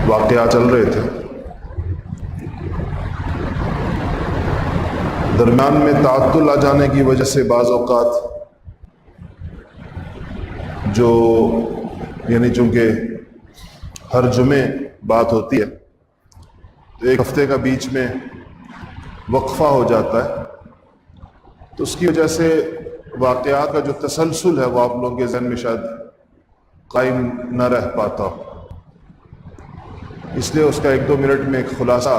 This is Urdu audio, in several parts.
واقعات چل رہے تھے، درمیان میں تعطل آ جانے کی وجہ سے بعض اوقات جو یعنی چونکہ ہر جمعے بات ہوتی ہے تو ایک ہفتے کا بیچ میں وقفہ ہو جاتا ہے، تو اس کی وجہ سے واقعات کا جو تسلسل ہے وہ آپ لوگوں کے ذہن میں شاید قائم نہ رہ پاتا ہو، اس لیے اس کا 1-2 منٹ میں ایک خلاصہ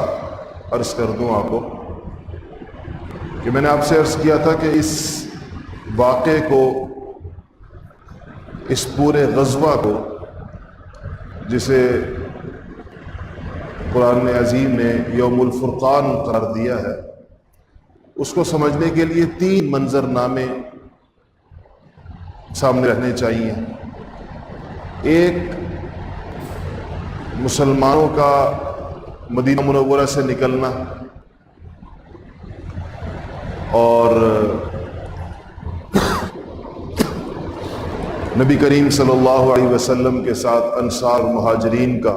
عرض کر دوں آپ کو کہ میں نے آپ سے عرض کیا تھا کہ اس واقعے کو، اس پورے غزوہ کو جسے قرآن عظیم نے یوم الفرقان قرار دیا ہے، اس کو سمجھنے کے لیے 3 منظرنامے سامنے رہنے چاہیے۔ ایک مسلمانوں کا مدینہ منورہ سے نکلنا اور نبی کریم صلی اللہ علیہ وسلم کے ساتھ انصار مہاجرین کا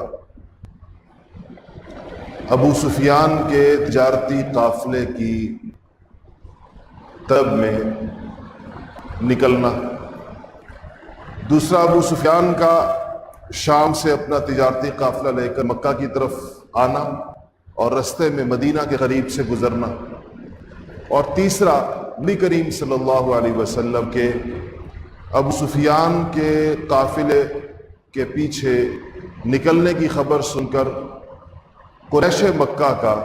ابو سفیان کے تجارتی قافلے کی طلب میں نکلنا، دوسرا ابو سفیان کا شام سے اپنا تجارتی قافلہ لے کر مکہ کی طرف آنا اور رستے میں مدینہ کے قریب سے گزرنا، اور تیسرا نبی کریم صلی اللہ علیہ وسلم کے ابو سفیان کے قافلے کے پیچھے نکلنے کی خبر سن کر قریش مکہ کا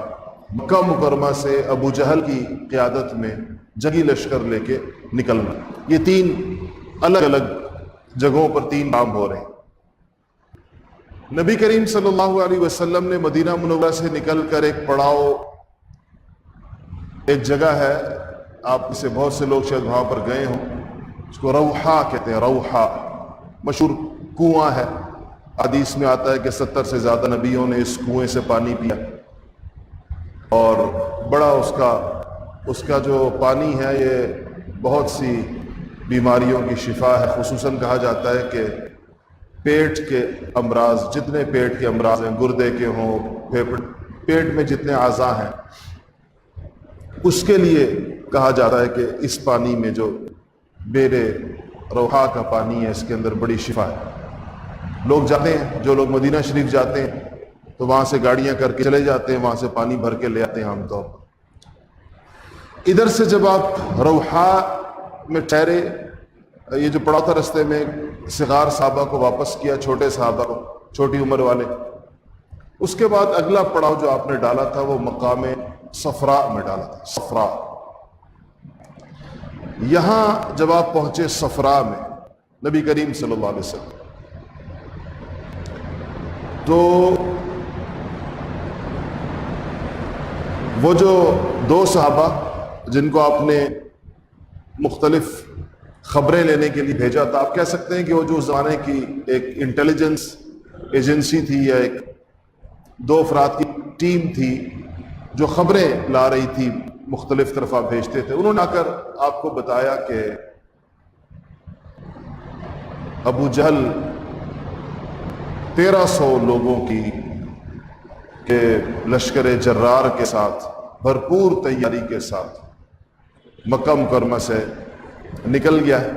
مکہ مکرمہ سے ابو جہل کی قیادت میں جنگی لشکر لے کے نکلنا۔ یہ 3 الگ الگ جگہوں پر 3 کام ہو رہے ہیں۔ نبی کریم صلی اللہ علیہ وسلم نے مدینہ منورہ سے نکل کر ایک پڑاؤ، ایک جگہ ہے، آپ سے بہت سے لوگ شاید وہاں پر گئے ہوں، اس کو روحا کہتے ہیں۔ روحا مشہور کنواں ہے، حدیث میں آتا ہے کہ 70 سے زیادہ نبیوں نے اس کنویں سے پانی پیا، اور بڑا اس کا جو پانی ہے یہ بہت سی بیماریوں کی شفا ہے۔ خصوصاً کہا جاتا ہے کہ پیٹ کے امراض، جتنے پیٹ کے امراض ہیں، گردے کے ہوں، پیٹ میں جتنے اعضاء ہیں، اس کے لیے کہا جاتا ہے کہ اس پانی میں جو بیر روحا کا پانی ہے اس کے اندر بڑی شفا ہے۔ لوگ جاتے ہیں، جو لوگ مدینہ شریف جاتے ہیں تو وہاں سے گاڑیاں کر کے چلے جاتے ہیں، وہاں سے پانی بھر کے لے آتے ہیں عام طور پر۔ ادھر سے جب آپ روحا میں ٹھہرے، یہ جو پڑا تھا رستے میں صغار صحابہ کو واپس کیا، چھوٹے صحابہ کو، چھوٹی عمر والے، اس کے بعد اگلا پڑاؤ جو آپ نے ڈالا تھا وہ مقام صفرا میں ڈالا تھا۔ صفرا، یہاں جب آپ پہنچے صفرا میں نبی کریم صلی اللہ علیہ وسلم، تو وہ جو 2 صحابہ جن کو آپ نے مختلف خبریں لینے کے لیے بھیجا تھا، آپ کہہ سکتے ہیں کہ وہ جو اس زمانے کی ایک انٹیلیجنس ایجنسی تھی، یا ایک 2 افراد کی ٹیم تھی جو خبریں لا رہی تھی، مختلف طرف آپ بھیجتے تھے، انہوں نے آ کر آپ کو بتایا کہ ابو جہل 1300 لوگوں کی کہ لشکر جرار کے ساتھ بھرپور تیاری کے ساتھ مکہ مکرمہ سے نکل گیا ہے۔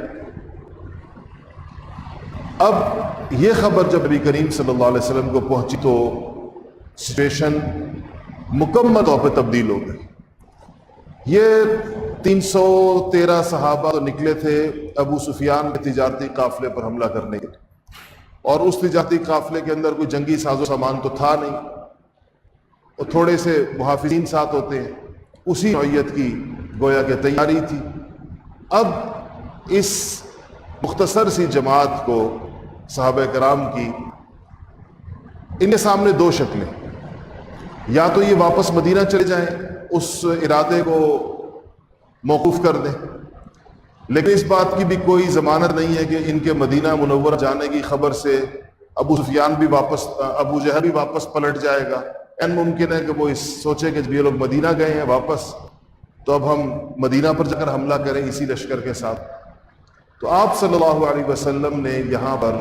اب یہ خبر جب نبی کریم صلی اللہ علیہ وسلم کو پہنچی تو سچویشن مکمل طور پہ تبدیل ہو گئی۔ یہ 313 صحابہ تو نکلے تھے ابو سفیان کے تجارتی قافلے پر حملہ کرنے کے، اور اس تجارتی قافلے کے اندر کوئی جنگی ساز و سامان تو تھا نہیں، اور تھوڑے سے محافظین ساتھ ہوتے ہیں، اسی نوعیت کی گویا کہ تیاری تھی۔ اب اس مختصر سی جماعت کو، صحابہ کرام کی، ان کے سامنے 2 شکلیں، یا تو یہ واپس مدینہ چلے جائیں، اس ارادے کو موقوف کر دیں، لیکن اس بات کی بھی کوئی ضمانت نہیں ہے کہ ان کے مدینہ منورہ جانے کی خبر سے ابو سفیان بھی واپس، ابو جہل بھی واپس پلٹ جائے گا۔ ممکن ہے کہ وہ سوچے کہ جب یہ لوگ مدینہ گئے ہیں واپس، تو اب ہم مدینہ پر جا کر حملہ کریں اسی لشکر کے ساتھ۔ تو آپ صلی اللہ علیہ وسلم نے یہاں پر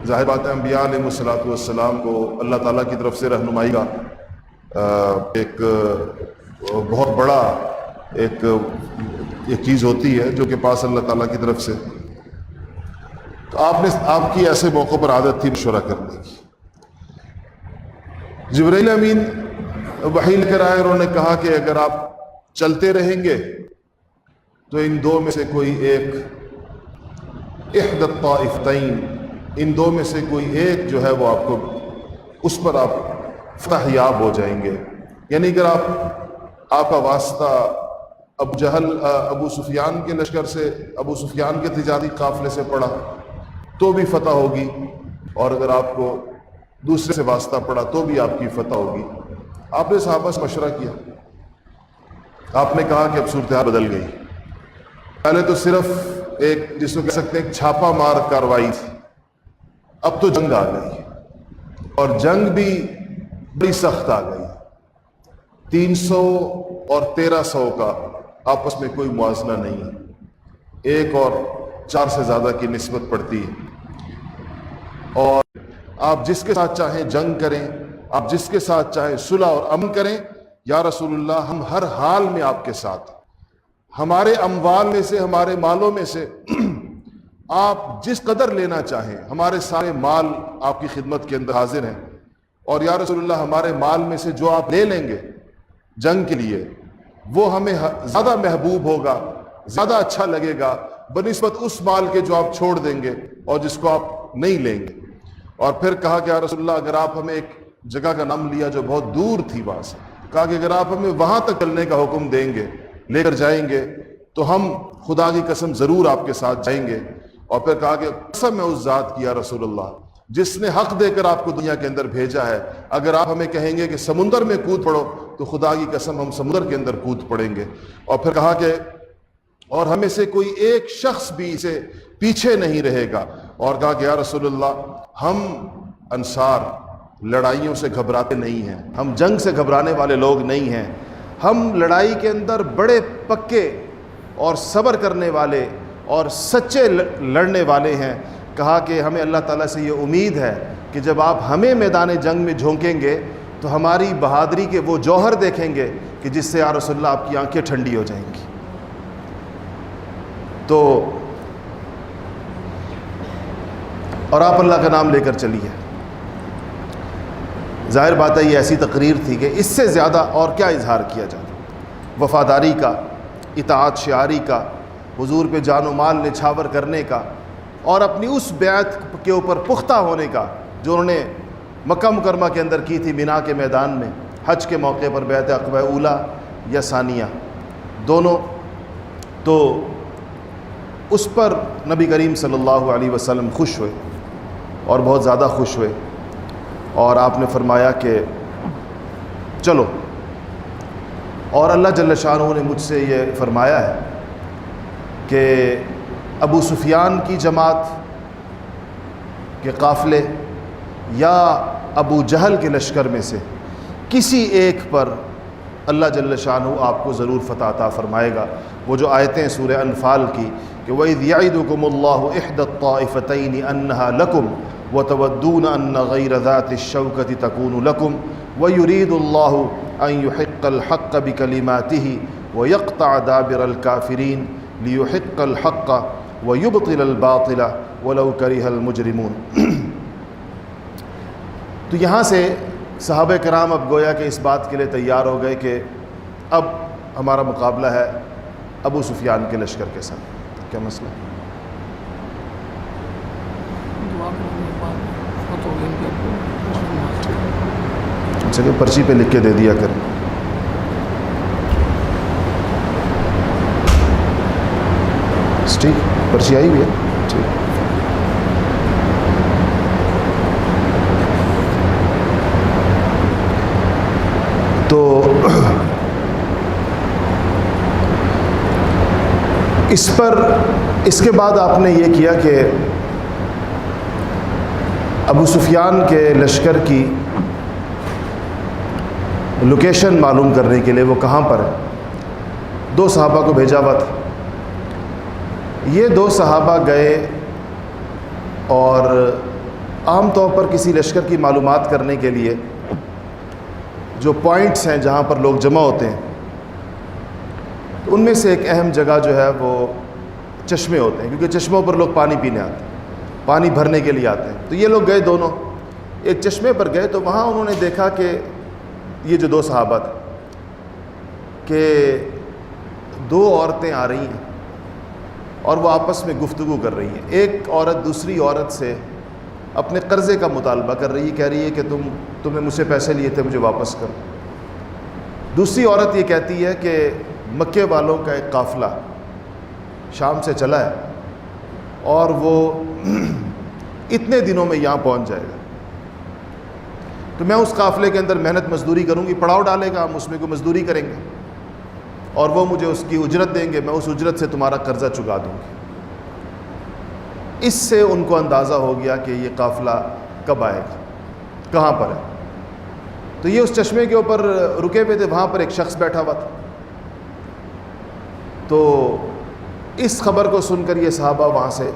ظاہر بات ہے انبیاء علیہ الصلوۃ والسلام کو اللہ تعالیٰ کی طرف سے رہنمائی کا ایک بہت بڑا ایک چیز ہوتی ہے جو کہ پاس اللہ تعالیٰ کی طرف سے. تو آپ کی ایسے موقع پر عادت تھی مشورہ کرنے کی. جبرائیل امین وحی لے کر آئے اور انہوں نے کہا کہ اگر آپ چلتے رہیں گے تو ان دو میں سے کوئی ایک احد الطائفتین، ان دو میں سے کوئی ایک جو ہے وہ آپ کو اس پر آپ فتح یاب ہو جائیں گے. یعنی اگر آپ کا واسطہ ابو جہل ابو سفیان کے لشکر سے، ابو سفیان کے تجارتی قافلے سے پڑا تو بھی فتح ہوگی، اور اگر آپ کو دوسرے سے واسطہ پڑا تو بھی آپ کی فتح ہوگی. آپ نے صحابہ سے مشورہ کیا، آپ نے کہا کہ اب صورتحال بدل گئی. پہلے تو صرف ایک جس کو کہہ سکتے ہیں چھاپا مار کارروائی تھی، اب تو جنگ آ گئی، اور جنگ بھی بڑی سخت آ گئی. 300 اور 1300 کا آپس میں کوئی موازنہ نہیں ہے، 1 اور 4 سے زیادہ کی نسبت پڑتی ہے. اور آپ جس کے ساتھ چاہیں جنگ کریں، آپ جس کے ساتھ چاہیں صلح اور امن کریں، یا رسول اللہ ہم ہر حال میں آپ کے ساتھ، ہمارے اموال میں سے، ہمارے مالوں میں سے آپ جس قدر لینا چاہیں، ہمارے سارے مال آپ کی خدمت کے اندر حاضر ہیں. اور یا رسول اللہ ہمارے مال میں سے جو آپ لے لیں گے جنگ کے لیے وہ ہمیں زیادہ محبوب ہوگا، زیادہ اچھا لگے گا بنسبت اس مال کے جو آپ چھوڑ دیں گے اور جس کو آپ نہیں لیں گے. اور پھر کہا کہ یا رسول اللہ اگر آپ ہمیں ایک جگہ کا نام لیا جو بہت دور تھی وہاں سے، کہا کہ اگر آپ ہمیں وہاں تک چلنے کا حکم دیں گے، لے کر جائیں گے تو ہم خدا کی قسم ضرور آپ کے ساتھ جائیں گے. اور پھر کہا کہ قسم ہے اس ذات کی یا رسول اللہ جس نے حق دے کر آپ کو دنیا کے اندر بھیجا ہے، اگر آپ ہمیں کہیں گے کہ سمندر میں کود پڑو تو خدا کی قسم ہم سمندر کے اندر کود پڑیں گے. اور پھر کہا کہ اور ہمیں سے کوئی ایک شخص بھی اسے پیچھے نہیں رہے گا. اور کہا کہ یا رسول اللہ ہم انصار لڑائیوں سے گھبراتے نہیں ہیں، ہم جنگ سے گھبرانے والے لوگ نہیں ہیں، ہم لڑائی کے اندر بڑے پکے اور صبر کرنے والے اور سچے لڑنے والے ہیں. کہا کہ ہمیں اللہ تعالیٰ سے یہ امید ہے کہ جب آپ ہمیں میدان جنگ میں جھونکیں گے تو ہماری بہادری کے وہ جوہر دیکھیں گے کہ جس سے یا رسول اللہ آپ کی آنکھیں ٹھنڈی ہو جائیں گی. تو اور آپ اللہ کا نام لے کر چلیے. ظاہر بات ہے یہ ایسی تقریر تھی کہ اس سے زیادہ اور کیا اظہار کیا جاتا، وفاداری کا، اطاعت شعاری کا، حضور پہ جان و مال نچھاور کرنے کا، اور اپنی اس بیعت کے اوپر پختہ ہونے کا جو انہوں نے مکہ مکرمہ کے اندر کی تھی مینا کے میدان میں حج کے موقع پر، بیعت عقبہ اولیٰ یا ثانیہ دونوں. تو اس پر نبی کریم صلی اللہ علیہ وسلم خوش ہوئے اور بہت زیادہ خوش ہوئے، اور آپ نے فرمایا کہ چلو. اور اللہ جل شانہ نے مجھ سے یہ فرمایا ہے کہ ابو سفیان کی جماعت کے قافلے یا ابو جہل کے لشکر میں سے کسی ایک پر اللہ جل شانہ آپ کو ضرور فتح عطا فرمائے گا. وہ جو آیتیں سورہ انفال کی کہ وَإِذْ يَعِدُكُمُ اللَّهُ إِحْدَى الطَّائِفَتَيْنِ أَنَّهَا لَكُمْ وَتَوَدُّونَ أَنَّ غَيْرَ ذَاتِ الشَّوْكَةِ تَكُونُ لَكُمْ وَيُرِيدُ اللَّهُ أَن يُحِقَّ الْحَقَّ بِكَلِمَاتِهِ وَيَقْطَعَ دَابِرَ الْكَافِرِينَ لِيُحِقَّ الْحَقَّ وَيُبْطِلَ الْبَاطِلَ وَلَوْ كَرِهَ الْمُجْرِمُونَ. تو یہاں سے صحابہ کرام اب گویا کہ اس بات کے لیے تیار ہو گئے کہ اب ہمارا مقابلہ ہے ابو سفیان کے لشکر کے ساتھ. کیا مسئلہ ہے؟ چلیے پرچی پہ لکھ کے دے دیا کر. ٹھیک پرچی آئی ہوئی ہے. ٹھیک تو اس پر اس کے بعد آپ نے یہ کیا کہ ابو سفیان کے لشکر کی لوکیشن معلوم کرنے کے لیے وہ کہاں پر ہے 2 صحابہ کو بھیجا ہوا تھا. یہ 2 صحابہ گئے اور عام طور پر کسی لشکر کی معلومات کرنے کے لیے جو پوائنٹس ہیں جہاں پر لوگ جمع ہوتے ہیں، تو ان میں سے ایک اہم جگہ جو ہے وہ چشمے ہوتے ہیں، کیونکہ چشموں پر لوگ پانی پینے آتے ہیں، پانی بھرنے کے لیے آتے ہیں۔ تو یہ لوگ گئے دونوں ایک چشمے پر گئے، تو وہاں انہوں نے دیکھا کہ یہ جو دو صحابہ تھے کہ دو عورتیں آ رہی ہیں اور وہ آپس میں گفتگو کر رہی ہیں۔ ایک عورت دوسری عورت سے اپنے قرضے کا مطالبہ کر رہی ہے، کہہ رہی ہے کہ تم نے مجھ سے پیسے لیے تھے، مجھے واپس کرو۔ دوسری عورت یہ کہتی ہے کہ مکے والوں کا ایک قافلہ شام سے چلا ہے اور وہ اتنے دنوں میں یہاں پہنچ جائے گا، تو میں اس قافلے کے اندر محنت مزدوری کروں گی، پڑاؤ ڈالے گا، ہم اس میں کوئی مزدوری کریں گے اور وہ مجھے اس کی اجرت دیں گے، میں اس اجرت سے تمہارا قرضہ چکا دوں گی۔ اس سے ان کو اندازہ ہو گیا کہ یہ قافلہ کب آئے گا، کہاں پر ہے۔ تو یہ اس چشمے کے اوپر رکے ہوئے تھے، وہاں پر ایک شخص بیٹھا ہوا تھا۔ تو اس خبر کو سن کر یہ صحابہ وہاں سے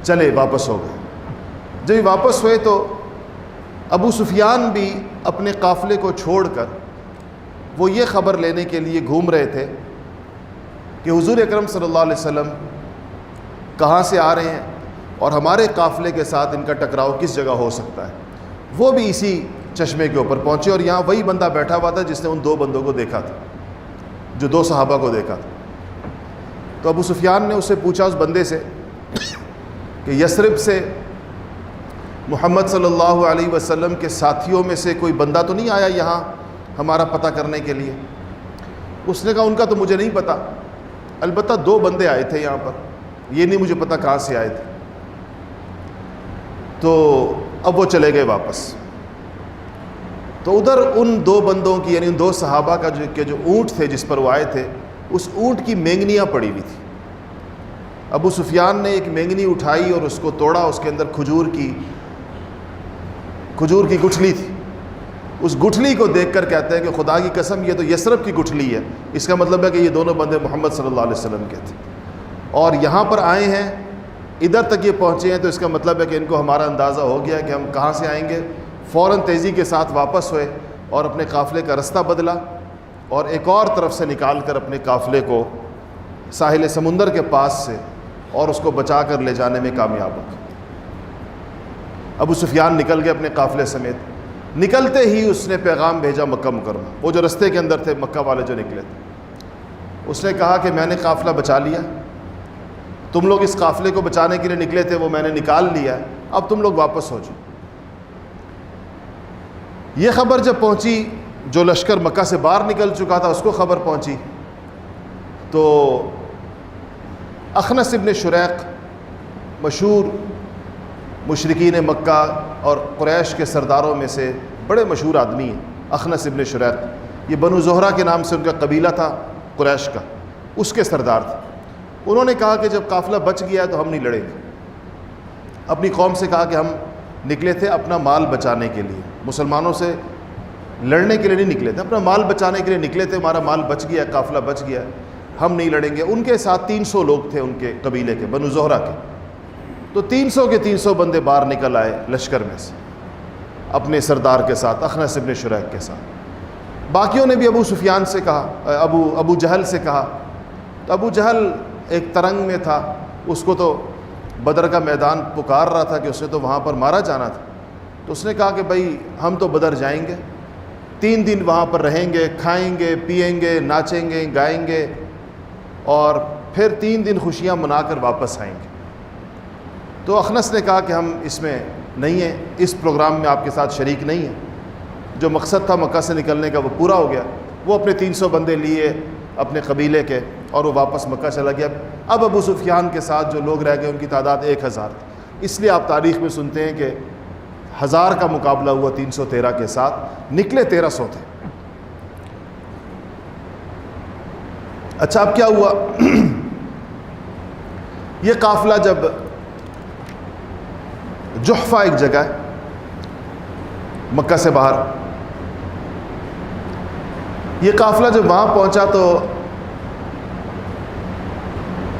چلے، واپس ہو گئے۔ جب یہ واپس ہوئے تو ابو سفیان بھی اپنے قافلے کو چھوڑ کر وہ یہ خبر لینے کے لیے گھوم رہے تھے کہ حضور اکرم صلی اللہ علیہ وسلم کہاں سے آ رہے ہیں اور ہمارے قافلے کے ساتھ ان کا ٹکراؤ کس جگہ ہو سکتا ہے۔ وہ بھی اسی چشمے کے اوپر پہنچے اور یہاں وہی بندہ بیٹھا ہوا تھا جس نے ان دو بندوں کو دیکھا تھا، جو دو صحابہ کو دیکھا تھا۔ تو ابو سفیان نے اس سے پوچھا، اس بندے سے، کہ یثرب سے محمد صلی اللہ علیہ وسلم کے ساتھیوں میں سے کوئی بندہ تو نہیں آیا یہاں ہمارا پتہ کرنے کے لیے؟ اس نے کہا ان کا تو مجھے نہیں پتہ، البتہ دو بندے آئے تھے یہاں پر، یہ نہیں مجھے پتہ کہاں سے آئے تھے۔ تو اب وہ چلے گئے واپس۔ تو ادھر ان دو بندوں کی، یعنی ان دو صحابہ کا جو اونٹ تھے جس پر وہ آئے تھے، اس اونٹ کی مینگنیاں پڑی ہوئی تھی۔ ابو سفیان نے ایک مینگنی اٹھائی اور اس کو توڑا، اس کے اندر کھجور کی گٹھلی تھی۔ اس گٹھلی کو دیکھ کر کہتے ہیں کہ خدا کی قسم یہ تو یثرب کی گٹھلی ہے، اس کا مطلب ہے کہ یہ دونوں بندے محمد صلی اللہ علیہ وسلم کے تھے اور یہاں پر آئے ہیں، ادھر تک یہ پہنچے ہیں، تو اس کا مطلب ہے کہ ان کو ہمارا اندازہ ہو گیا کہ ہم کہاں سے آئیں گے۔ فوراً تیزی کے ساتھ واپس ہوئے اور اپنے قافلے کا رستہ بدلا اور ایک اور طرف سے نکال کر اپنے قافلے کو ساحل سمندر کے پاس سے اور اس کو بچا کر لے جانے میں کامیاب ہو گئے۔ ابو سفیان نکل گئے اپنے قافلے سمیت۔ نکلتے ہی اس نے پیغام بھیجا مکہ مکرمہ، وہ جو رستے کے اندر تھے مکہ والے جو نکلے تھے، اس نے کہا کہ میں نے قافلہ بچا لیا، تم لوگ اس قافلے کو بچانے کے لیے نکلے تھے، وہ میں نے نکال لیا، اب تم لوگ واپس ہو جاؤ۔ یہ خبر جب پہنچی، جو لشکر مکہ سے باہر نکل چکا تھا اس کو خبر پہنچی، تو اخنس ابن شریق مشہور مشرکین مکہ اور قریش کے سرداروں میں سے بڑے مشہور آدمی ہیں۔ اخنس ابن شریق، یہ بنو زہرہ کے نام سے ان کا قبیلہ تھا قریش کا، اس کے سردار تھے۔ انہوں نے کہا کہ جب قافلہ بچ گیا ہے تو ہم نہیں لڑیں گے۔ اپنی قوم سے کہا کہ ہم نکلے تھے اپنا مال بچانے کے لیے، مسلمانوں سے لڑنے کے لیے نہیں نکلے تھے، اپنا مال بچانے کے لیے نکلے تھے، ہمارا مال بچ گیا، قافلہ بچ گیا، ہم نہیں لڑیں گے۔ ان کے ساتھ 300 لوگ تھے ان کے قبیلے کے، بنو زہرہ کے۔ تو 300 کے 300 بندے باہر نکل آئے لشکر میں سے اپنے سردار کے ساتھ، اخنس ابن شریق کے ساتھ۔ باقیوں نے بھی ابو سفیان سے کہا، ابو جہل سے کہا، تو ابو جہل ایک ترنگ میں تھا، اس کو تو بدر کا میدان پکار رہا تھا کہ اسے تو وہاں پر مارا جانا تھا۔ تو اس نے کہا کہ بھائی ہم تو بدر جائیں گے، 3 دن وہاں پر رہیں گے، کھائیں گے، پیئیں گے، ناچیں گے، گائیں گے اور پھر 3 دن خوشیاں منا کر واپس آئیں گے۔ تو اخنس نے کہا کہ ہم اس میں نہیں ہیں، اس پروگرام میں آپ کے ساتھ شریک نہیں ہیں۔ جو مقصد تھا مکہ سے نکلنے کا وہ پورا ہو گیا۔ وہ اپنے 300 بندے لیے اپنے قبیلے کے اور وہ واپس مکہ چلا گیا۔ اب ابو سفیان کے ساتھ جو لوگ رہ گئے ان کی تعداد 1000 تھی۔ اس لیے آپ تاریخ میں سنتے ہیں کہ 1000 کا مقابلہ ہوا 313 کے ساتھ، نکلے 1300 تھے۔ اچھا اب کیا ہوا؟ یہ قافلہ جب جحفہ ایک جگہ ہے مکہ سے باہر، یہ قافلہ جب وہاں پہنچا تو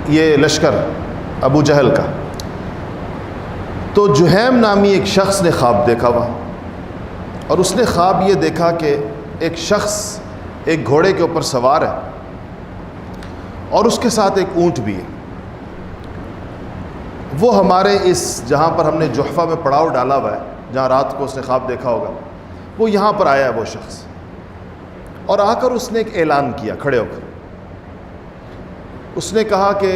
یہ لشکر ابو جہل کا تو جہیم نامی ایک شخص نے خواب دیکھا وہاں، اور اس نے خواب یہ دیکھا کہ ایک شخص ایک گھوڑے کے اوپر سوار ہے اور اس کے ساتھ ایک اونٹ بھی ہے۔ وہ ہمارے اس جہاں پر ہم نے جحفہ میں پڑاؤ ڈالا ہوا ہے، جہاں رات کو اس نے خواب دیکھا ہوگا، وہ یہاں پر آیا ہے وہ شخص، اور آ کر اس نے ایک اعلان کیا کھڑے ہو کر۔ اس نے کہا کہ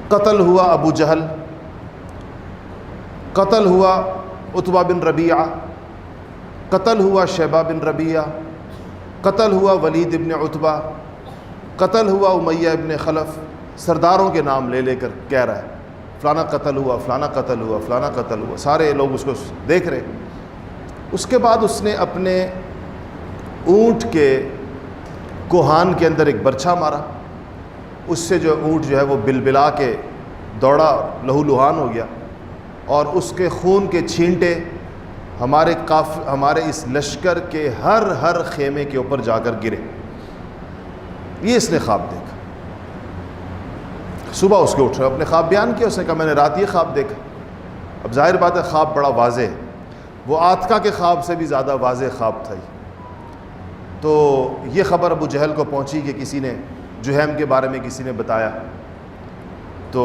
قتل ہوا ابو جہل، قتل ہوا عتبہ بن ربیعہ، قتل ہوا شیبہ بن ربیعہ، قتل ہوا ولید ابن عتبہ، قتل ہوا امیہ ابن خلف۔ سرداروں کے نام لے لے کر کہہ رہا ہے، فلانا قتل ہوا، فلانا قتل ہوا، فلانا قتل ہوا، سارے لوگ اس کو دیکھ رہے۔ اس کے بعد اس نے اپنے اونٹ کے کوہان کے اندر ایک برچھا مارا، اس سے جو اونٹ جو ہے وہ بلبلا کے دوڑا، لہو لہان ہو گیا، اور اس کے خون کے چھینٹے ہمارے اس لشکر کے ہر خیمے کے اوپر جا کر گرے۔ یہ اس نے خواب دیکھا۔ صبح اس کے اٹھ رہے، اپنے خواب بیان کیا، اس نے کہا میں نے رات یہ خواب دیکھا۔ اب ظاہر بات ہے خواب بڑا واضح ہے، وہ آتکا کے خواب سے بھی زیادہ واضح خواب تھا۔ تو یہ خبر ابو جہل کو پہنچی کہ کسی نے جہیم کے بارے میں کسی نے بتایا، تو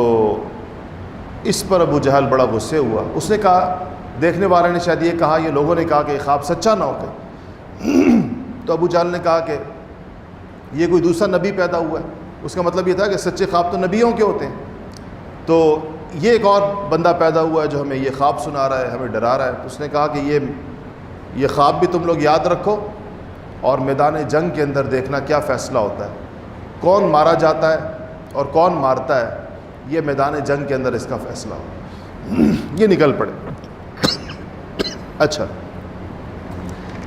اس پر ابو جہل بڑا غصے ہوا۔ اس نے کہا، دیکھنے والے نے شاید یہ کہا، یہ لوگوں نے کہا کہ خواب سچا نہ ہو کہ تو ابو جہل نے کہا کہ یہ کوئی دوسرا نبی پیدا ہوا ہے۔ اس کا مطلب یہ تھا کہ سچے خواب تو نبیوں کے ہوتے ہیں، تو یہ ایک اور بندہ پیدا ہوا ہے جو ہمیں یہ خواب سنا رہا ہے، ہمیں ڈرا رہا ہے۔ اس نے کہا کہ یہ خواب بھی تم لوگ یاد رکھو، اور میدان جنگ کے اندر دیکھنا کیا فیصلہ ہوتا ہے، کون مارا جاتا ہے اور کون مارتا ہے، یہ میدان جنگ کے اندر اس کا فیصلہ ہو۔ یہ نکل پڑے۔ اچھا،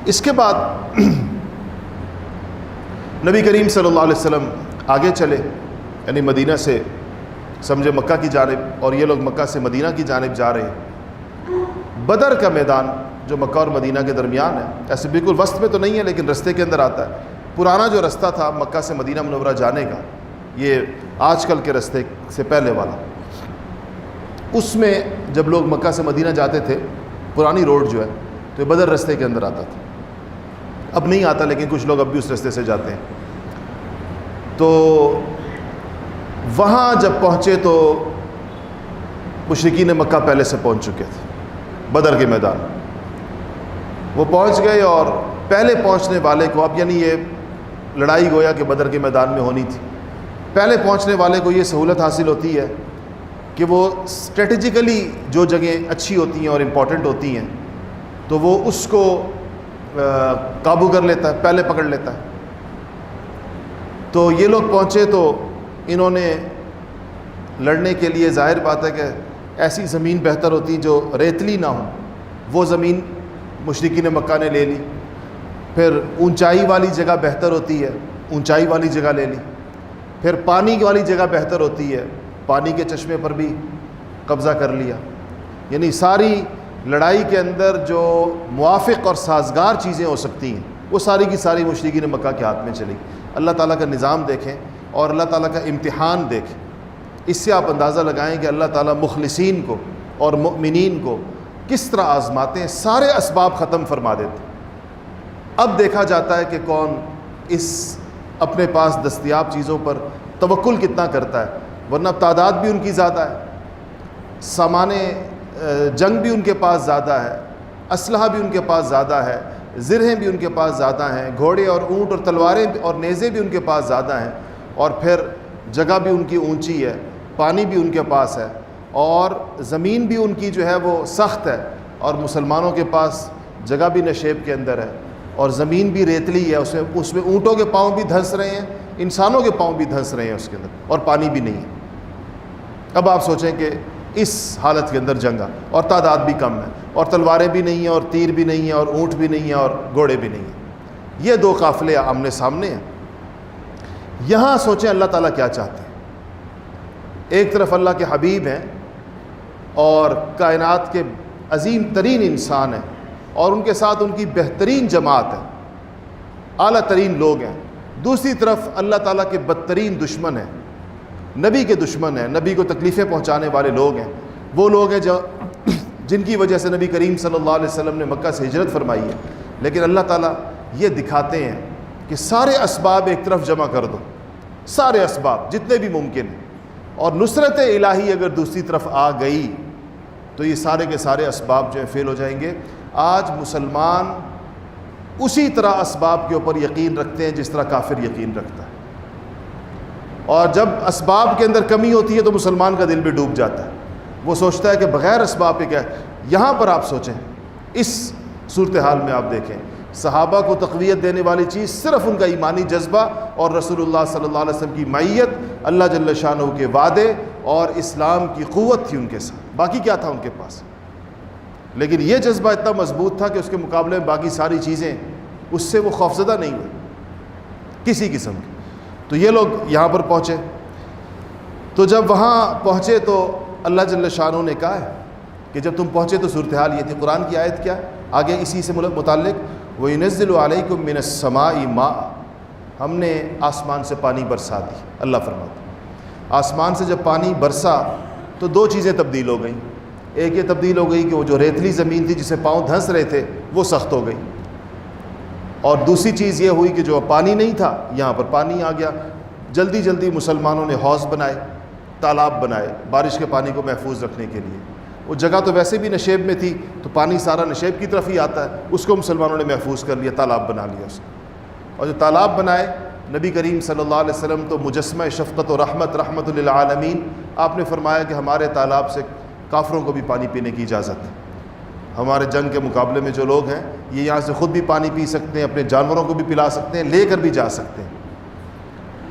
اس کے بعد نبی کریم صلی اللہ علیہ وسلم آگے چلے، یعنی مدینہ سے سمجھے مکہ کی جانب، اور یہ لوگ مکہ سے مدینہ کی جانب جا رہے ہیں۔ بدر کا میدان جو مکہ اور مدینہ کے درمیان ہے، ایسے بالکل وسط میں تو نہیں ہے لیکن رستے کے اندر آتا ہے۔ پرانا جو رستہ تھا مکہ سے مدینہ منورہ جانے کا، یہ آج کل کے رستے سے پہلے والا، اس میں جب لوگ مکہ سے مدینہ جاتے تھے، پرانی روڈ جو ہے تو یہ بدر رستے کے اندر آتا تھا۔ اب نہیں آتا، لیکن کچھ لوگ اب بھی اس رستے سے جاتے ہیں۔ تو وہاں جب پہنچے تو مشرکین مکہ پہلے سے پہنچ چکے تھے بدر کے میدان۔ وہ پہنچ گئے، اور پہلے پہنچنے والے کو، اب یعنی یہ لڑائی گویا کہ بدر کے میدان میں ہونی تھی، پہلے پہنچنے والے کو یہ سہولت حاصل ہوتی ہے کہ وہ اسٹریٹجیکلی جو جگہیں اچھی ہوتی ہیں اور امپورٹنٹ ہوتی ہیں تو وہ اس کو قابو کر لیتا ہے، پہلے پکڑ لیتا ہے۔ تو یہ لوگ پہنچے تو انہوں نے لڑنے کے لیے، ظاہر بات ہے کہ ایسی زمین بہتر ہوتی جو ریتلی نہ ہو، وہ زمین مشرکین مکہ نے لے لی۔ پھر اونچائی والی جگہ بہتر ہوتی ہے، اونچائی والی جگہ لے لی۔ پھر پانی والی جگہ بہتر ہوتی ہے، پانی کے چشمے پر بھی قبضہ کر لیا۔ یعنی ساری لڑائی کے اندر جو موافق اور سازگار چیزیں ہو سکتی ہیں وہ ساری کی ساری مشرکین مکہ کے ہاتھ میں چلی۔ اللہ تعالیٰ کا نظام دیکھیں اور اللہ تعالیٰ کا امتحان دیکھیں، اس سے آپ اندازہ لگائیں کہ اللہ تعالیٰ مخلصین کو اور مؤمنین کو کس طرح آزماتے ہیں، سارے اسباب ختم فرما دیتے ہیں۔ اب دیکھا جاتا ہے کہ کون اس اپنے پاس دستیاب چیزوں پر توکل کتنا کرتا ہے، ورنہ تعداد بھی ان کی زیادہ ہے، سامان جنگ بھی ان کے پاس زیادہ ہے، اسلحہ بھی ان کے پاس زیادہ ہے، زرہیں بھی ان کے پاس زیادہ ہیں، گھوڑے اور اونٹ اور تلواریں اور نیزے بھی ان کے پاس زیادہ ہیں، اور پھر جگہ بھی ان کی اونچی ہے، پانی بھی ان کے پاس ہے، اور زمین بھی ان کی جو ہے وہ سخت ہے، اور مسلمانوں کے پاس جگہ بھی نشیب کے اندر ہے، اور زمین بھی ریتلی ہے، اس میں اونٹوں کے پاؤں بھی دھنس رہے ہیں، انسانوں کے پاؤں بھی دھنس رہے ہیں اس کے اندر، اور پانی بھی نہیں ہے۔ اب آپ سوچیں کہ اس حالت کے اندر جنگا، اور تعداد بھی کم ہے، اور تلواریں بھی نہیں ہیں، اور تیر بھی نہیں ہیں، اور اونٹ بھی نہیں ہیں، اور گھوڑے بھی نہیں ہیں۔ یہ دو قافلے آمنے سامنے ہیں۔ یہاں سوچیں اللہ تعالیٰ کیا چاہتے ہیں۔ ایک طرف اللہ کے حبیب ہیں اور کائنات کے عظیم ترین انسان ہیں، اور ان کے ساتھ ان کی بہترین جماعت ہے، اعلیٰ ترین لوگ ہیں۔ دوسری طرف اللہ تعالیٰ کے بدترین دشمن ہیں، نبی کے دشمن ہیں، نبی کو تکلیفیں پہنچانے والے لوگ ہیں۔ وہ لوگ ہیں جو جن کی وجہ سے نبی کریم صلی اللہ علیہ وسلم نے مکہ سے ہجرت فرمائی ہے، لیکن اللہ تعالیٰ یہ دکھاتے ہیں کہ سارے اسباب ایک طرف جمع کر دو، سارے اسباب جتنے بھی ممکن ہیں، اور نصرت الہی اگر دوسری طرف آ گئی تو یہ سارے کے سارے اسباب جو ہیں فیل ہو جائیں گے۔ آج مسلمان اسی طرح اسباب کے اوپر یقین رکھتے ہیں جس طرح کافر یقین رکھتا ہے، اور جب اسباب کے اندر کمی ہوتی ہے تو مسلمان کا دل بھی ڈوب جاتا ہے، وہ سوچتا ہے کہ بغیر اسباب کے کیا ہے۔ یہاں پر آپ سوچیں، اس صورتحال میں آپ دیکھیں صحابہ کو تقویت دینے والی چیز صرف ان کا ایمانی جذبہ اور رسول اللہ صلی اللہ علیہ وسلم کی معیت، اللہ جل شانہ کے وعدے اور اسلام کی قوت تھی ان کے ساتھ، باقی کیا تھا ان کے پاس؟ لیکن یہ جذبہ اتنا مضبوط تھا کہ اس کے مقابلے میں باقی ساری چیزیں اس سے وہ خوفزدہ نہیں ہوئے کسی قسم کی۔ تو یہ لوگ یہاں پر پہنچے، تو جب وہاں پہنچے تو اللہ جل شانہ نے کہا ہے کہ جب تم پہنچے تو صورتحال یہ تھی۔ قرآن کی آیت کیا ہے آگے اسی سے متعلق؟ وَيُنَزِّلُ عَلَيْكُم مِّنَ السَّمَاءِ مَاءً، ہم نے آسمان سے پانی برسا دی۔ اللہ فرماتا آسمان سے جب پانی برسا تو دو چیزیں تبدیل ہو گئیں۔ ایک یہ تبدیل ہو گئی کہ وہ جو ریتلی زمین تھی جسے پاؤں دھنس رہے تھے وہ سخت ہو گئی، اور دوسری چیز یہ ہوئی کہ جو پانی نہیں تھا یہاں پر پانی آ گیا۔ جلدی جلدی مسلمانوں نے حوض بنائے، تالاب بنائے بارش کے پانی کو محفوظ رکھنے کے لیے۔ وہ جگہ تو ویسے بھی نشیب میں تھی تو پانی سارا نشیب کی طرف ہی آتا ہے، اس کو مسلمانوں نے محفوظ کر لیا، تالاب بنا لیا اس کو۔ اور جو تالاب بنائے، نبی کریم صلی اللہ علیہ وسلم تو مجسمہ شفقت و رحمت، رحمت للعالمین، آپ نے فرمایا کہ ہمارے تالاب سے کافروں کو بھی پانی پینے کی اجازت ہے۔ ہمارے جنگ کے مقابلے میں جو لوگ ہیں یہ یہاں سے خود بھی پانی پی سکتے ہیں، اپنے جانوروں کو بھی پلا سکتے ہیں، لے کر بھی جا سکتے ہیں۔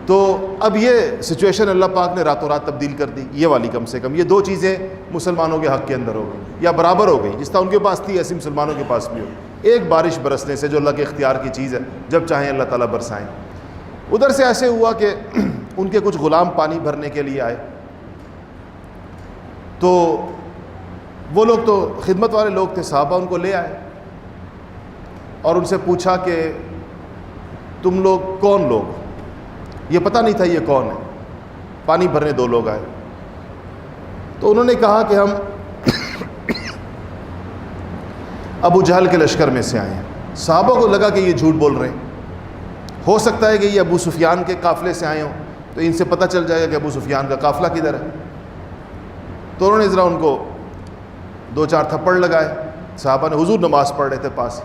تو اب یہ سچویشن اللہ پاک نے راتوں رات تبدیل کر دی، یہ والی کم سے کم یہ دو چیزیں مسلمانوں کے حق کے اندر ہو گئی یا برابر ہو گئی، جس طرح ان کے پاس تھی ایسی مسلمانوں کے پاس بھی ہو۔ ایک بارش برسنے سے جو اللہ کے اختیار کی چیز ہے، جب چاہیں اللہ تعالیٰ برسائیں۔ ادھر سے ایسے ہوا کہ ان کے کچھ غلام پانی بھرنے کے لیے آئے، تو وہ لوگ تو خدمت والے لوگ تھے، صحابہ ان کو لے آئے اور ان سے پوچھا کہ تم لوگ کون لوگ؟ یہ پتہ نہیں تھا یہ کون ہے، پانی بھرنے دو لوگ آئے۔ تو انہوں نے کہا کہ ہم ابو جہل کے لشکر میں سے آئے ہیں۔ صحابہ کو لگا کہ یہ جھوٹ بول رہے ہیں، ہو سکتا ہے کہ یہ ابو سفیان کے قافلے سے آئے ہوں، تو ان سے پتہ چل جائے گا کہ ابو سفیان کا قافلہ کدھر ہے۔ تو انہوں نے ذرا ان کو دو چار تھپڑ لگائے۔ صحابہ نے، حضور نماز پڑھ رہے تھے پاس،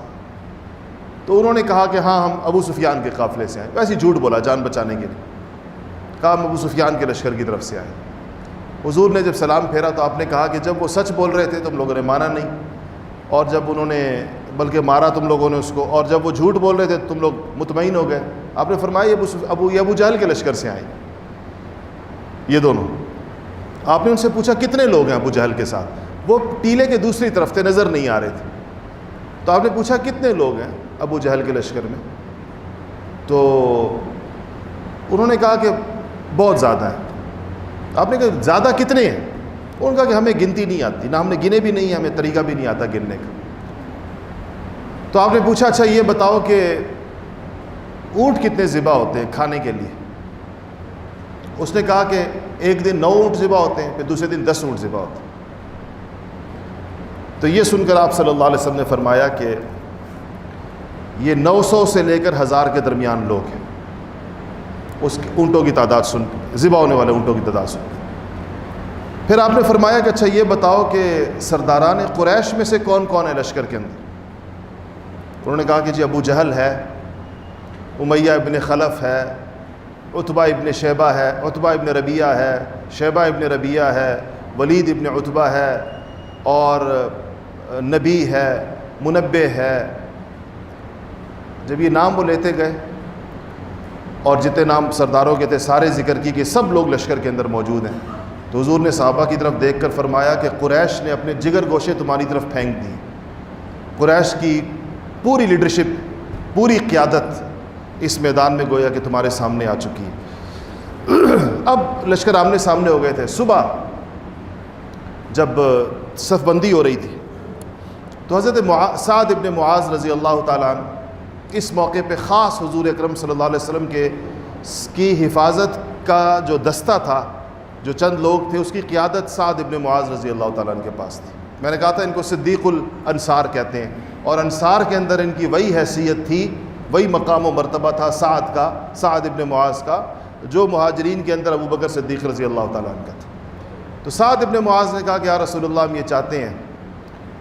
تو انہوں نے کہا کہ ہاں ہم ابو سفیان کے قافلے سے آئے، ویسے جھوٹ بولا جان بچانے کے لیے، کہا ہم ابو سفیان کے لشکر کی طرف سے آئے۔ حضور نے جب سلام پھیرا تو آپ نے کہا کہ جب وہ سچ بول رہے تھے تم لوگوں نے مانا نہیں، اور جب انہوں نے بلکہ مارا تم لوگوں نے اس کو، اور جب وہ جھوٹ بول رہے تھے تم لوگ مطمئن ہو گئے۔ آپ نے فرمایا یہ ابو جہل کے لشکر سے آئے یہ دونوں۔ آپ نے ان سے پوچھا کتنے لوگ ہیں ابو جہل کے ساتھ؟ وہ ٹیلے کے دوسری طرف تھے، نظر نہیں آ رہے تھے۔ تو آپ نے پوچھا کتنے لوگ ہیں ابو جہل کے لشکر میں؟ تو انہوں نے کہا کہ بہت زیادہ ہیں۔ آپ نے کہا زیادہ کتنے ہیں؟ انہوں نے کہا کہ ہمیں گنتی نہیں آتی، نہ ہم نے گنے بھی نہیں، ہمیں طریقہ بھی نہیں آتا گننے کا۔ تو آپ نے پوچھا اچھا یہ بتاؤ کہ اونٹ کتنے ذبح ہوتے ہیں کھانے کے لیے؟ اس نے کہا کہ ایک دن 9 اونٹ ذبح ہوتے ہیں، پھر دوسرے دن 10 اونٹ ذبح ہوتے ہیں۔ تو یہ سن کر آپ صلی اللہ علیہ وسلم نے فرمایا کہ یہ 900 سے لے کر 1000 کے درمیان لوگ ہیں۔ اس اونٹوں کی تعداد سن، ذبح ہونے والے اونٹوں کی تعداد سن۔ پھر آپ نے فرمایا کہ اچھا یہ بتاؤ کہ سرداران قریش میں سے کون کون ہے لشکر کے اندر؟ انہوں نے کہا کہ جی ابو جہل ہے، امیہ ابن خلف ہے، عتبہ ابن شیبہ ہے، عتبہ ابن ربیعہ ہے، شیبہ ابن ربیعہ ہے، ولید ابن عتبہ ہے، اور نبی ہے، منبہ ہے۔ جب یہ نام وہ لیتے گئے اور جتنے نام سرداروں کے تھے سارے ذکر کی کہ سب لوگ لشکر کے اندر موجود ہیں، تو حضور نے صحابہ کی طرف دیکھ کر فرمایا کہ قریش نے اپنے جگر گوشے تمہاری طرف پھینک دی۔ قریش کی پوری لیڈرشپ، پوری قیادت اس میدان میں گویا کہ تمہارے سامنے آ چکی ہے۔ اب لشکر آمنے سامنے ہو گئے تھے۔ صبح جب صف بندی ہو رہی تھی تو حضرت سعد ابن معاذ رضی اللہ تعالیٰ عنہ اس موقع پہ خاص حضور اکرم صلی اللہ علیہ وسلم کی حفاظت کا جو دستہ تھا جو چند لوگ تھے اس کی قیادت سعد ابن معاذ رضی اللہ تعالیٰ عنہ کے پاس تھی۔ میں نے کہا تھا ان کو صدیق الانصار کہتے ہیں، اور انصار کے اندر ان کی وہی حیثیت تھی، وہی مقام و مرتبہ تھا سعد ابن معاذ کا، جو مہاجرین کے اندر ابو بکر صدیق رضی اللہ تعالیٰ عنہ کا تھا۔ تو سعد ابن معاذ نے کہا کہ یا رسول اللہ، ہم یہ چاہتے ہیں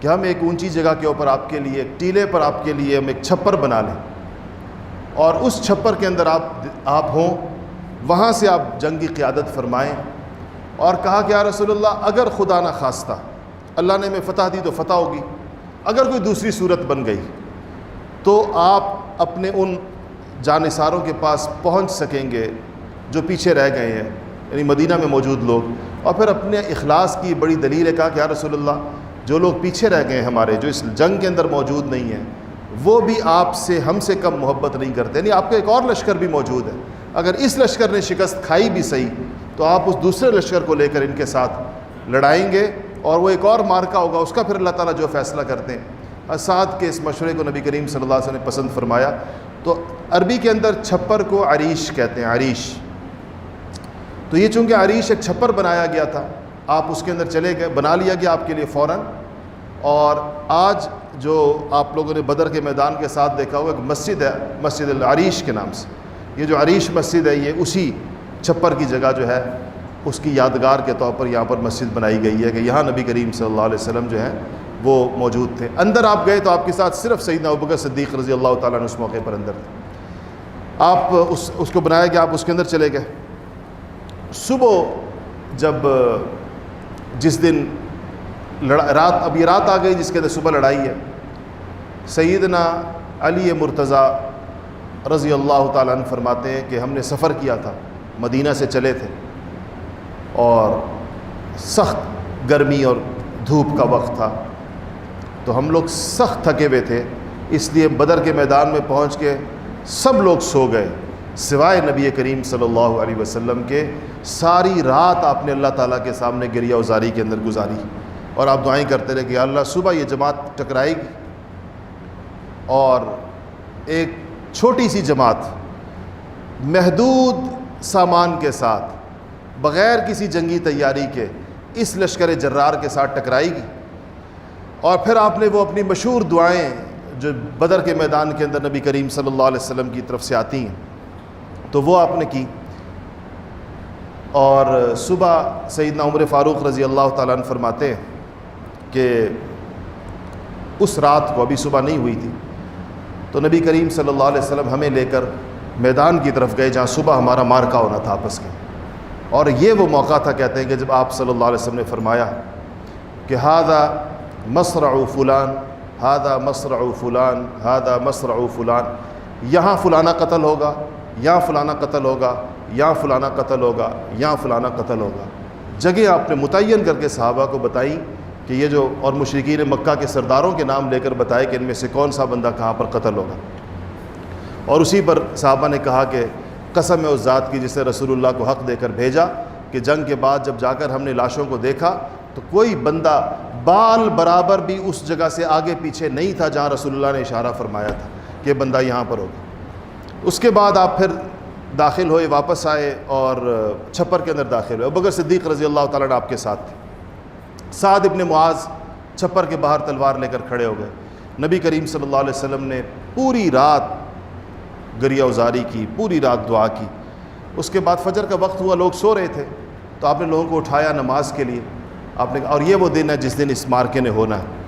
کہ ہم ایک اونچی جگہ کے اوپر آپ کے لیے، ایک ٹیلے پر آپ کے لیے ہم ایک چھپر بنا لیں، اور اس چھپر کے اندر آپ ہوں، وہاں سے آپ جنگ کی قیادت فرمائیں۔ اور کہا کہ یا رسول اللہ، اگر خدا نہ خواستہ اللہ نے ہمیں فتح دی تو فتح ہوگی، اگر کوئی دوسری صورت بن گئی تو آپ اپنے ان جانثاروں کے پاس پہنچ سکیں گے جو پیچھے رہ گئے ہیں، یعنی مدینہ میں موجود لوگ۔ اور پھر اپنے اخلاص کی بڑی دلیل ہے، کہا کہ یا رسول اللہ، جو لوگ پیچھے رہ گئے ہیں ہمارے، جو اس جنگ کے اندر موجود نہیں ہیں، وہ بھی آپ سے، ہم سے کم محبت نہیں کرتے، یعنی آپ کا ایک اور لشکر بھی موجود ہے، اگر اس لشکر نے شکست کھائی بھی صحیح تو آپ اس دوسرے لشکر کو لے کر ان کے ساتھ لڑائیں گے، اور وہ ایک اور مارکا ہوگا، اس کا پھر اللہ تعالیٰ جو فیصلہ کرتے ہیں۔ سعد کے اس مشورے کو نبی کریم صلی اللہ علیہ وسلم نے پسند فرمایا۔ تو عربی کے اندر چھپر کو عریش کہتے ہیں، عریش۔ تو یہ چونکہ عریش ایک چھپر بنایا گیا تھا، آپ اس کے اندر چلے گئے، بنا لیا گیا آپ کے لیے فوراً۔ اور آج جو آپ لوگوں نے بدر کے میدان کے ساتھ دیکھا ہوا ایک مسجد ہے، مسجد العریش کے نام سے، یہ جو عریش مسجد ہے یہ اسی چھپر کی جگہ جو ہے اس کی یادگار کے طور پر یہاں پر مسجد بنائی گئی ہے کہ یہاں نبی کریم صلی اللہ علیہ وسلم جو ہیں وہ موجود تھے۔ اندر آپ گئے تو آپ کے ساتھ صرف سیدنا ابوبکر صدیق رضی اللہ تعالیٰ عنہ اس موقع پر اندر تھے۔ آپ اس کو بنایا گیا، آپ اس کے اندر چلے گئے۔ صبح جب جس دن اب یہ رات آ گئی جس کے اندر صبح لڑائی ہے، سیدنا علی مرتضیٰ رضی اللہ تعالیٰ عنہ فرماتے ہیں کہ ہم نے سفر کیا تھا، مدینہ سے چلے تھے، اور سخت گرمی اور دھوپ کا وقت تھا، تو ہم لوگ سخت تھکے ہوئے تھے، اس لیے بدر کے میدان میں پہنچ کے سب لوگ سو گئے سوائے نبی کریم صلی اللہ علیہ وسلم کے۔ ساری رات آپ نے اللہ تعالیٰ کے سامنے گریہ وزاری کے اندر گزاری، اور آپ دعائیں کرتے رہے کہ یا اللہ صبح یہ جماعت ٹکرائے گی، اور ایک چھوٹی سی جماعت محدود سامان کے ساتھ بغیر کسی جنگی تیاری کے اس لشکر جرار کے ساتھ ٹکرائے گی۔ اور پھر آپ نے وہ اپنی مشہور دعائیں جو بدر کے میدان کے اندر نبی کریم صلی اللہ علیہ وسلم کی طرف سے آتی ہیں تو وہ آپ نے کی۔ اور صبح سیدنا عمر فاروق رضی اللہ تعالیٰ عنہ فرماتے ہیں کہ اس رات کو، ابھی صبح نہیں ہوئی تھی، تو نبی کریم صلی اللہ علیہ وسلم ہمیں لے کر میدان کی طرف گئے جہاں صبح ہمارا مارکا ہونا تھا آپس میں۔ اور یہ وہ موقع تھا، کہتے ہیں کہ جب آپ صلی اللہ علیہ وسلم نے فرمایا کہ ہذا مصرع فلان، ہذا مصرع فلان، ہذا مصرع فلان، یہاں فلانا قتل ہوگا، یہاں فلانا قتل ہوگا، یہاں فلانا قتل ہوگا، یہاں فلانا قتل ہوگا۔ جگہ آپ نے متعین کر کے صحابہ کو بتائی کہ یہ جو، اور مشرکین مکہ کے سرداروں کے نام لے کر بتائے کہ ان میں سے کون سا بندہ کہاں پر قتل ہوگا۔ اور اسی پر صحابہ نے کہا کہ قسم ہے اس ذات کی جس نے رسول اللہ کو حق دے کر بھیجا کہ جنگ کے بعد جب جا کر ہم نے لاشوں کو دیکھا تو کوئی بندہ بال برابر بھی اس جگہ سے آگے پیچھے نہیں تھا جہاں رسول اللہ نے اشارہ فرمایا تھا کہ بندہ یہاں پر ہوگا۔ اس کے بعد آپ پھر داخل ہوئے، واپس آئے اور چھپر کے اندر داخل ہوئے۔ ابوبکر صدیق رضی اللہ تعالیٰ عنہ آپ کے ساتھ تھے۔ سعد ابن معاذ چھپر کے باہر تلوار لے کر کھڑے ہو گئے۔ نبی کریم صلی اللہ علیہ وسلم نے پوری رات گریہ وزاری کی، پوری رات دعا کی۔ اس کے بعد فجر کا وقت ہوا، لوگ سو رہے تھے، تو آپ نے لوگوں کو اٹھایا نماز کے لیے۔ آپ نے، اور یہ وہ دن ہے جس دن اس مارکے نے ہونا ہے۔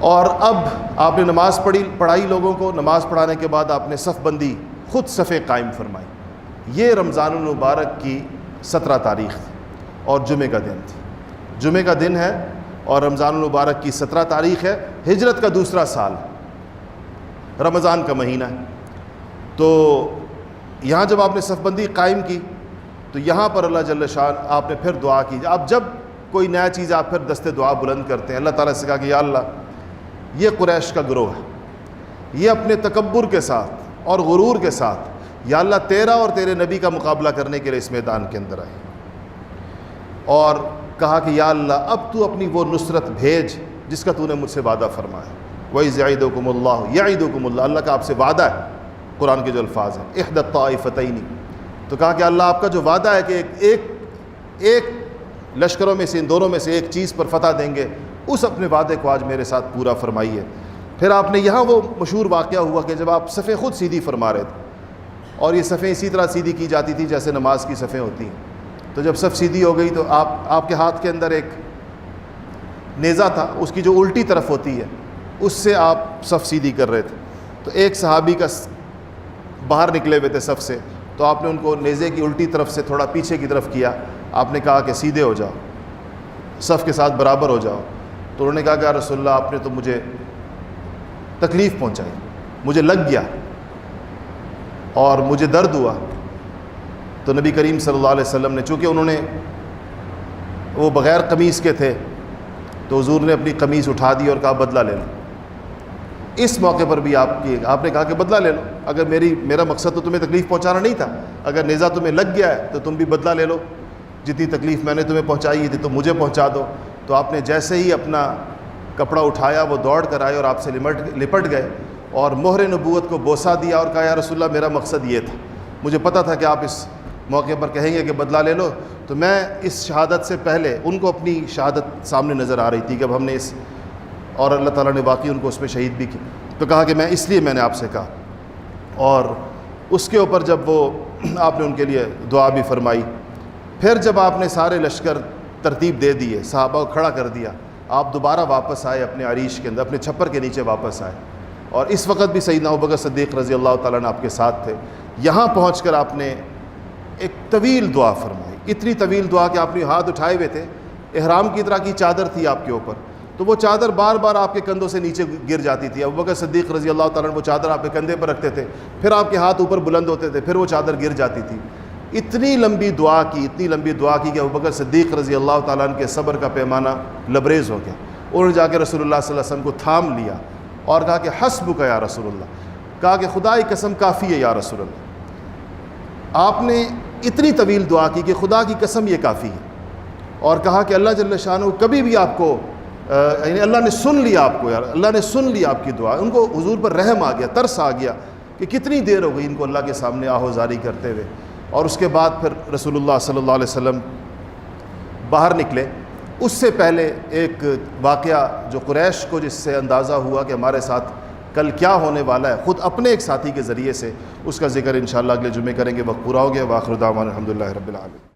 اور اب آپ نے نماز پڑھائی لوگوں کو، نماز پڑھانے کے بعد آپ نے صف بندی، خود صفیں قائم فرمائی۔ یہ رمضان المبارک کی 17 تاریخ تھی اور جمعہ کا دن تھی۔ جمعہ کا دن ہے اور رمضان المبارک کی 17 تاریخ ہے، ہجرت کا دوسرا سال، رمضان کا مہینہ ہے۔ تو یہاں جب آپ نے صف بندی قائم کی تو یہاں پر اللہ جل شان آپ نے پھر دعا کی۔ آپ جب کوئی نیا چیز آپ پھر دست دعا بلند کرتے ہیں، اللہ تعالیٰ سے کہا کہ یا اللہ یہ قریش کا گروہ ہے، یہ اپنے تکبر کے ساتھ اور غرور کے ساتھ یا اللہ تیرا اور تیرے نبی کا مقابلہ کرنے کے لیے اس میدان کے اندر آئے، اور کہا کہ یا اللہ اب تو اپنی وہ نصرت بھیج جس کا تو نے مجھ سے وعدہ فرمایا۔ وَإِذْ يَعِدُكُمُ اللَّهُ يَعِدُكُمُ اللَّهُ، اللہ کا آپ سے وعدہ ہے، قرآن کے جو الفاظ ہیں احدى الطائفتین، تو کہا کہ اللہ آپ کا جو وعدہ ہے کہ ایک ایک لشکروں میں سے ان دونوں میں سے ایک چیز پر فتح دیں گے، اس اپنے وعدے کو آج میرے ساتھ پورا فرمائیے۔ پھر آپ نے یہاں وہ مشہور واقعہ ہوا کہ جب آپ صفیں خود سیدھی فرما رہے تھے، اور یہ صفیں اسی طرح سیدھی کی جاتی تھی جیسے نماز کی صفیں ہوتی ہیں، تو جب صف سیدھی ہو گئی تو آپ کے ہاتھ کے اندر ایک نیزہ تھا، اس کی جو الٹی طرف ہوتی ہے اس سے آپ صف سیدھی کر رہے تھے، تو ایک صحابی کا باہر نکلے ہوئے تھے صف سے، تو آپ نے ان کو نیزے کی الٹی طرف سے تھوڑا پیچھے کی طرف کیا، آپ نے کہا کہ سیدھے ہو جاؤ، صف کے ساتھ برابر ہو جاؤ۔ تو انہوں نے کہا کہ یا رسول اللہ آپ نے تو مجھے تکلیف پہنچائی، مجھے لگ گیا اور مجھے درد ہوا۔ تو نبی کریم صلی اللہ علیہ وسلم نے، چونکہ انہوں نے وہ بغیر قمیص کے تھے، تو حضور نے اپنی قمیص اٹھا دی اور کہا بدلہ لے لو۔ اس موقع پر بھی آپ نے کہا کہ بدلہ لے لو، اگر میرا مقصد تو تمہیں تکلیف پہنچانا نہیں تھا، اگر نیزہ تمہیں لگ گیا ہے تو تم بھی بدلہ لے لو، جتنی تکلیف میں نے تمہیں پہنچائی تھی تو مجھے پہنچا دو۔ تو آپ نے جیسے ہی اپنا کپڑا اٹھایا وہ دوڑ کر آئے اور آپ سے لپٹ گئے اور مہر نبوت کو بوسہ دیا اور کہا یا رسول اللہ میرا مقصد یہ تھا، مجھے پتہ تھا کہ آپ اس موقع پر کہیں گے کہ بدلہ لے لو، تو میں اس شہادت سے پہلے ان کو اپنی شہادت سامنے نظر آ رہی تھی کہ اب ہم نے اور اللہ تعالیٰ نے واقعی ان کو اس میں شہید بھی کی، تو کہا کہ اس لیے میں نے آپ سے کہا۔ اور اس کے اوپر جب وہ آپ نے ان کے لیے دعا بھی فرمائی، پھر جب آپ نے سارے لشکر ترتیب دے دیے، صحابہ کو کھڑا کر دیا، آپ دوبارہ واپس آئے اپنے عریش کے اندر، اپنے چھپر کے نیچے واپس آئے، اور اس وقت بھی سیدنا ابوبکر صدیق رضی اللہ تعالیٰ عنہ آپ کے ساتھ تھے۔ یہاں پہنچ کر آپ نے ایک طویل دعا فرمائی، اتنی طویل دعا کہ آپ نے ہاتھ اٹھائے ہوئے تھے، احرام کی طرح کی چادر تھی آپ کے اوپر، تو وہ چادر بار بار آپ کے کندھوں سے نیچے گر جاتی تھی۔ ابوبکر صدیق رضی اللہ تعالیٰ عنہ وہ چادر آپ کے کندھے پر رکھتے تھے، پھر آپ کے ہاتھ اوپر بلند ہوتے تھے، پھر وہ چادر گر جاتی تھی۔ اتنی لمبی دعا کی کہ ابوبکر صدیق رضی اللہ تعالیٰ عنہ کے صبر کا پیمانہ لبریز ہو گیا۔ انہوں نے جا کے رسول اللہ صلی اللہ علیہ وسلم کو تھام لیا اور کہا کہ حسبک یا رسول اللہ، کہا کہ خدا کی قسم کافی ہے یا رسول اللہ۔ آپ نے اتنی طویل دعا کی کہ خدا کی قسم یہ کافی ہے، اور کہا کہ اللہ جل شانہ کبھی بھی آپ کو یعنی اللہ نے سن لیا آپ کو، یار اللہ نے سن لیا آپ کی دعا۔ ان کو حضور پر رحم آ گیا، ترس آ گیا کہ کتنی دیر ہو گئی ان کو اللہ کے سامنے آہوزاری کرتے ہوئے۔ اور اس کے بعد پھر رسول اللہ صلی اللہ علیہ وسلم باہر نکلے۔ اس سے پہلے ایک واقعہ جو قریش کو جس سے اندازہ ہوا کہ ہمارے ساتھ کل کیا ہونے والا ہے، خود اپنے ایک ساتھی کے ذریعے سے، اس کا ذکر انشاءاللہ اگلے جمعے کریں گے، وقت پورا ہو گیا۔ وآخر دعوانا الحمدللہ رب العالمین۔